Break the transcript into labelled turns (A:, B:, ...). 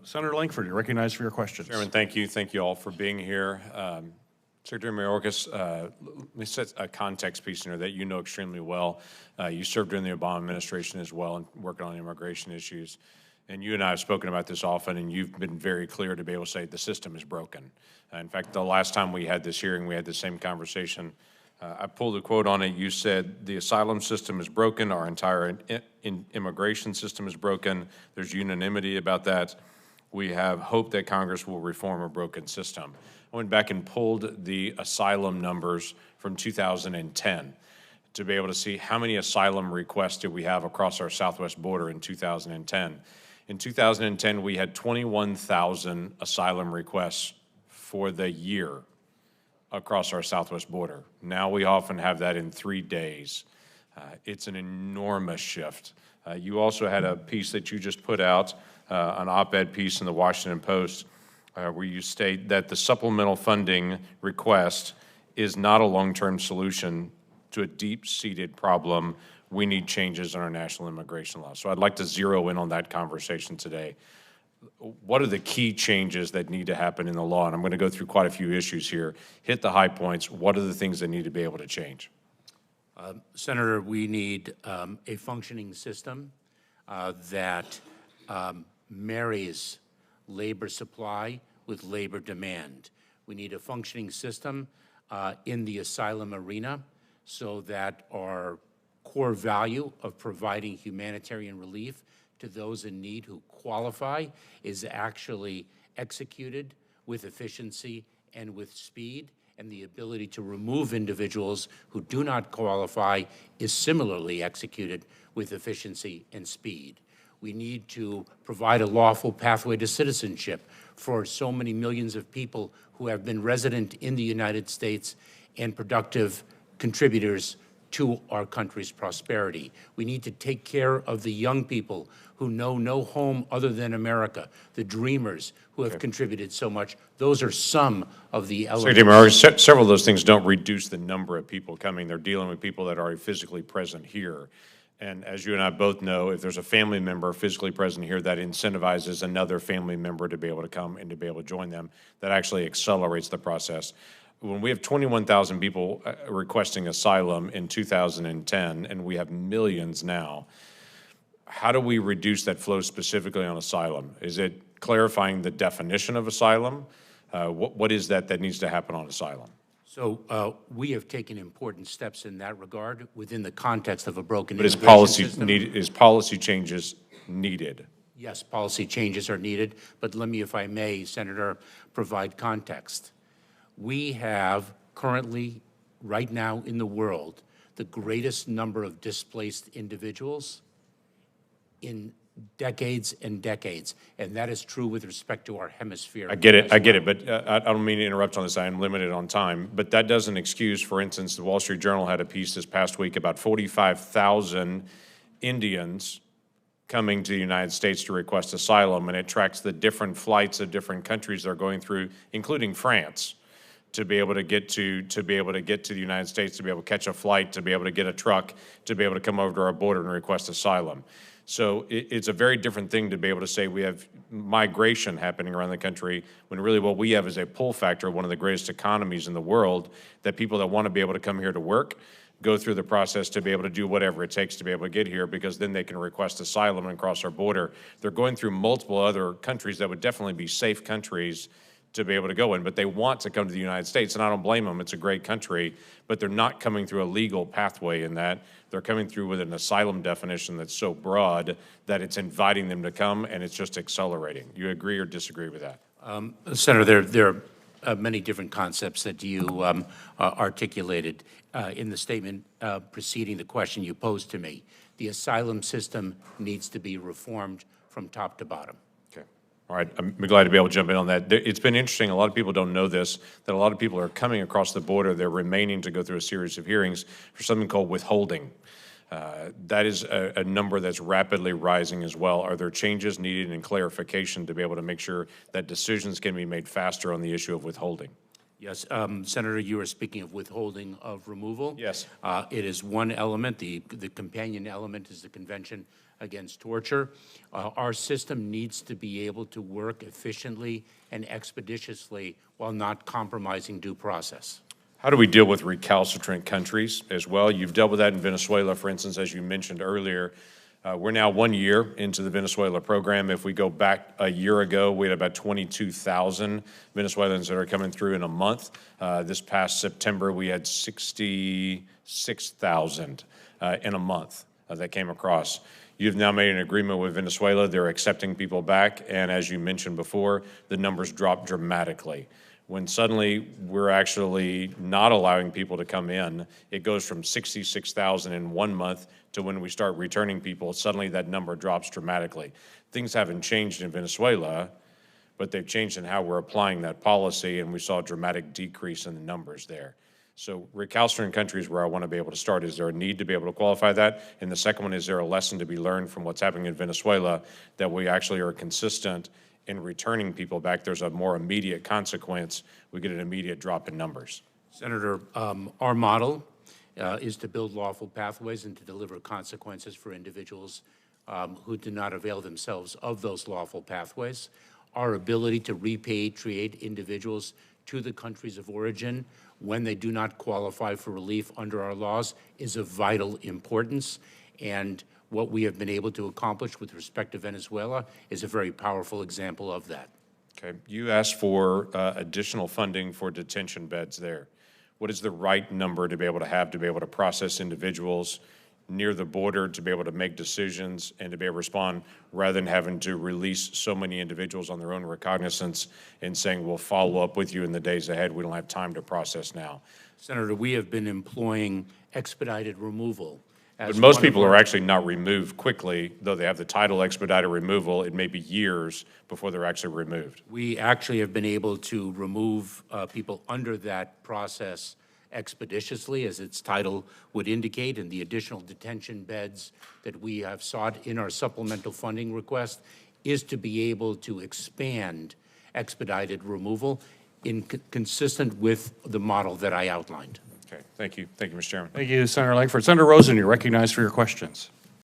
A: Senator Lankford, you're recognized for your questions.
B: Chairman, thank you. Thank you all for being here. Secretary Mayorkas, let me set a context piece in here that you know extremely well. You served during the Obama administration as well and working on immigration issues. And you and I have spoken about this often, and you've been very clear to be able to say the system is broken. In fact, the last time we had this hearing, we had the same conversation. I pulled a quote on it. You said, the asylum system is broken. Our entire immigration system is broken. There's unanimity about that. We have hope that Congress will reform a broken system. I went back and pulled the asylum numbers from 2010 to be able to see how many asylum requests did we have across our southwest border in 2010. In 2010, we had 21,000 asylum requests for the year across our southwest border. Now we often have that in 3 days. It's an enormous shift. You also had a piece that you just put out, an op-ed piece in the Washington Post, where you state that the supplemental funding request is not a long-term solution to a deep-seated problem. We need changes in our national immigration law. So I'd like to zero in on that conversation today. What are the key changes that need to happen in the law? And I'm going to go through quite a few issues here. Hit the high points. What are the things that need to be able to change?
C: Senator, we need a functioning system that marries labor supply with labor demand. We need a functioning system in the asylum arena so that our core value of providing humanitarian relief to those in need who qualify is actually executed with efficiency and with speed, and the ability to remove individuals who do not qualify is similarly executed with efficiency and speed. We need to provide a lawful pathway to citizenship for so many millions of people who have been resident in the United States and productive contributors to our country's prosperity. We need to take care of the young people who know no home other than America, the dreamers who have contributed so much. Those are some of the elements.
B: Secretary Mayorkas, several of those things don't reduce the number of people coming. They're dealing with people that are physically present here. And as you and I both know, if there's a family member physically present here, that incentivizes another family member to be able to come and to be able to join them. That actually accelerates the process. When we have 21,000 people requesting asylum in 2010, and we have millions now, how do we reduce that flow specifically on asylum? Is it clarifying the definition of asylum? What is that needs to happen on asylum?
C: So we have taken important steps in that regard within the context of a broken
B: But
C: immigration system.
B: is policy changes needed?
C: Yes, policy changes are needed, but let me, if I may, Senator, provide context. We have currently, right now in the world, the greatest number of displaced individuals in decades and decades, and that is true with respect to our hemisphere.
B: I get it, but I don't mean to interrupt on this. I am limited on time, but that doesn't excuse, for instance, the Wall Street Journal had a piece this past week about 45,000 Indians coming to the United States to request asylum, and it tracks the different flights of different countries they're going through, including France, to be able to get to the United States, to be able to catch a flight, to be able to get a truck, to be able to come over to our border and request asylum. So it's a very different thing to be able to say we have migration happening around the country when really what we have is a pull factor, one of the greatest economies in the world, that people that want to be able to come here to work go through the process to be able to do whatever it takes to be able to get here, because then they can request asylum and cross our border. They're going through multiple other countries that would definitely be safe countries to be able to go in, but they want to come to the United States, and I don't blame them. It's a great country, but they're not coming through a legal pathway in that. They're coming through with an asylum definition that's so broad that it's inviting them to come, and it's just accelerating. You agree or disagree with that?
C: Senator, there are many different concepts that you articulated in the statement preceding the question you posed to me. The asylum system needs to be reformed from top to bottom.
B: All right, I'm glad to be able to jump in on that. It's been interesting, a lot of people don't know this, that a lot of people are coming across the border, they're remaining to go through a series of hearings for something called withholding. That is a number that's rapidly rising as well. Are there changes needed in clarification to be able to make sure that decisions can be made faster on the issue of withholding?
C: Yes, Senator, you are speaking of withholding of removal.
B: Yes.
C: It is one element. The companion element is the Convention against torture. Our system needs to be able to work efficiently and expeditiously while not compromising due process.
B: How do we deal with recalcitrant countries as well? You've dealt with that in Venezuela, for instance, as you mentioned earlier. We're now 1 year into the Venezuela program. If we go back a year ago, we had about 22,000 Venezuelans that are coming through in a month. This past September, we had 66,000 in a month that came across. You've now made an agreement with Venezuela. They're accepting people back. And as you mentioned before, the numbers dropped dramatically. When suddenly we're actually not allowing people to come in, it goes from 66,000 in 1 month to when we start returning people, suddenly that number drops dramatically. Things haven't changed in Venezuela, but they've changed in how we're applying that policy, and we saw a dramatic decrease in the numbers there. So recalcitrant countries where I want to be able to start. Is there a need to be able to qualify that? And the second one, is there a lesson to be learned from what's happening in Venezuela that we actually are consistent in returning people back? There's a more immediate consequence. We get an immediate drop in numbers.
C: Senator, our model is to build lawful pathways and to deliver consequences for individuals who do not avail themselves of those lawful pathways. Our ability to repatriate individuals to the countries of origin when they do not qualify for relief under our laws is of vital importance. And what we have been able to accomplish with respect to Venezuela is a very powerful example of that.
B: Okay, you asked for additional funding for detention beds there. What is the right number to be able to process individuals near the border, to be able to make decisions and to be able to respond, rather than having to release so many individuals on their own recognizance and saying, we'll follow up with you in the days ahead, we don't have time to process now?
C: Senator, we have been employing expedited removal.
B: But most people are actually not removed quickly, though they have the title expedited removal. It may be years before they're actually removed.
C: We actually have been able to remove people under that process expeditiously, as its title would indicate, and the additional detention beds that we have sought in our supplemental funding request is to be able to expand expedited removal consistent with the model that I outlined.
B: Okay, thank you. Thank you, Mr. Chairman.
A: Thank you, Senator Lankford. Senator Rosen, you're recognized for your questions.